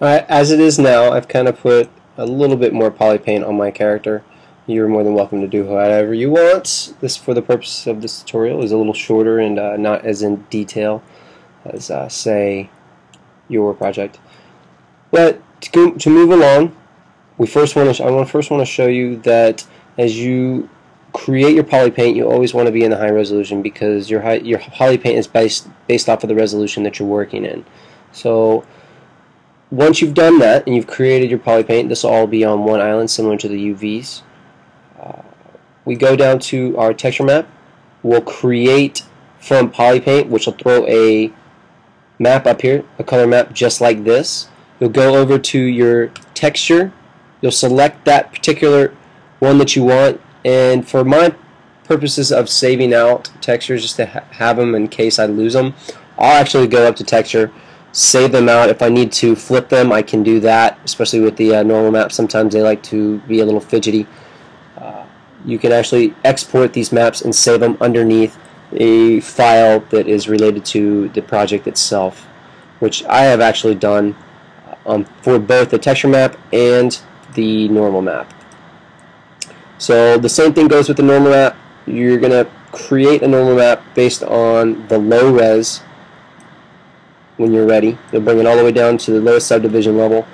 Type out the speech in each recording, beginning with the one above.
As it is now, I've kind of put a little bit more poly paint on my character. You're more than welcome to do whatever you want. This, for the purpose of this tutorial, is a little shorter and not as in detail as, say, your project. But to move along, I first want to show you that as you create your poly paint, you always want to be in the high resolution because your poly paint is based off of the resolution that you're working in. So once you've done that and you've created your poly paint, this will all be on one island, similar to the UVs. We go down to our texture map. We'll create from poly paint, which will throw a map up here, a color map just like this. You'll go over to your texture. You'll select that particular one that you want, and for my purposes of saving out textures, just to have them in case I lose them, I'll actually go up to texture, save them out. If I need to flip them, I can do that, especially with the normal map. Sometimes they like to be a little fidgety. You can actually export these maps and save them underneath a file that is related to the project itself, which I have actually done for both the texture map and the normal map. So the same thing goes with the normal map. You're going to create a normal map based on the low res. When you're ready, you'll bring it all the way down to the lowest subdivision level.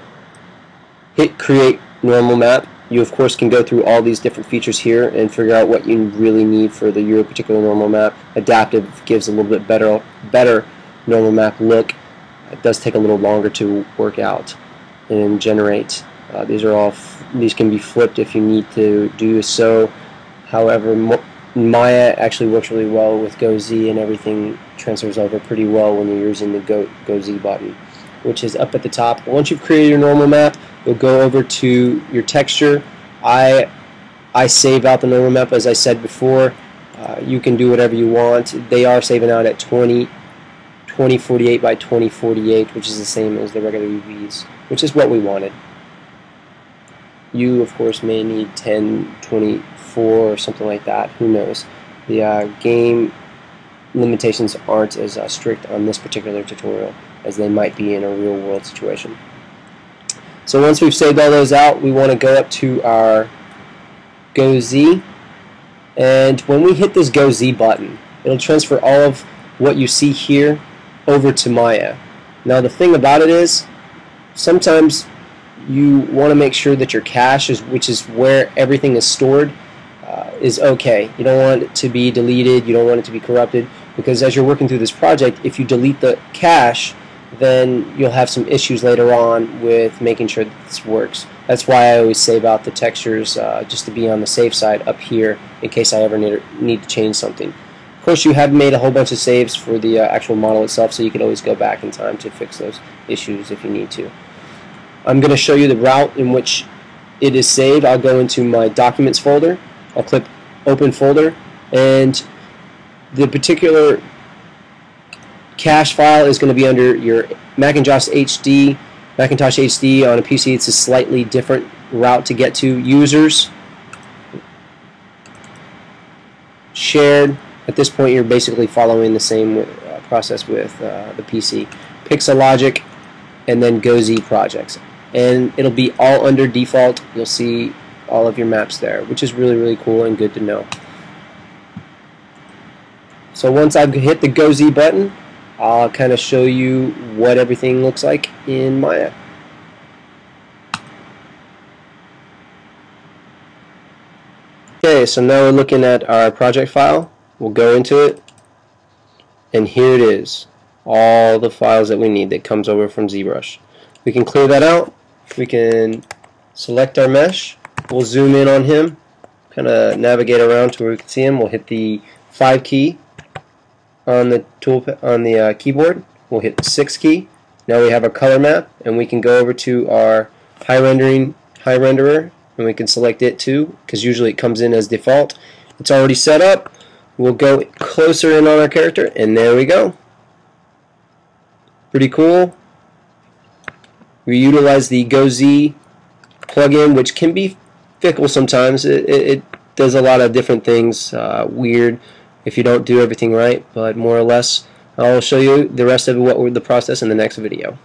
Hit create normal map. You of course can go through all these different features here and figure out what you really need for your particular normal map. Adaptive gives a little bit better normal map look. It does take a little longer to work out and generate. These can be flipped if you need to do so. However, Maya actually works really well with GoZ, and everything transfers over pretty well when you're using the GoZ button, which is up at the top. Once you've created your normal map, you'll go over to your texture. I save out the normal map, as I said before. You can do whatever you want. They are saving out at 2048 by 2048, which is the same as the regular UVs, which is what we wanted. You, of course, may need 1024 or something like that. Who knows? The game limitations aren't as strict on this particular tutorial as they might be in a real-world situation. So once we've saved all those out, we want to go up to our GoZ, and when we hit this GoZ button, it'll transfer all of what you see here over to Maya. Now the thing about it is, sometimes you want to make sure that your cache, which is where everything is stored, is okay. You don't want it to be deleted, you don't want it to be corrupted, because as you're working through this project, if you delete the cache, then you'll have some issues later on with making sure that this works. That's why I always save out the textures just to be on the safe side up here in case I ever need to change something. Of course, you have made a whole bunch of saves for the actual model itself, so you can always go back in time to fix those issues if you need to. I'm going to show you the route in which it is saved. I'll go into my Documents folder. I'll click Open Folder, and the particular cache file is going to be under your Macintosh HD. Macintosh HD on a PC, it's a slightly different route to get to. Users, shared. At this point, you're basically following the same process with the PC. Pixelogic, and then GoZ projects. And it'll be all under default. You'll see all of your maps there, which is really, really cool and good to know. So once I've hit the GoZ button, I'll kind of show you what everything looks like in Maya. Okay, so now we're looking at our project file. We'll go into it, and here it is. All the files that we need that comes over from ZBrush. We can clear that out. We can select our mesh. We'll zoom in on him, kind of navigate around to where we can see him. We'll hit the 5 key on the keyboard. We'll hit the 6 key. Now we have a color map, and we can go over to our high renderer, and we can select it too, because usually it comes in as default. It's already set up. We'll go closer in on our character, and there we go. Pretty cool. We utilize the GoZ plugin, which can be fickle sometimes. It does a lot of different things, weird if you don't do everything right, but more or less I'll show you the rest of the process in the next video.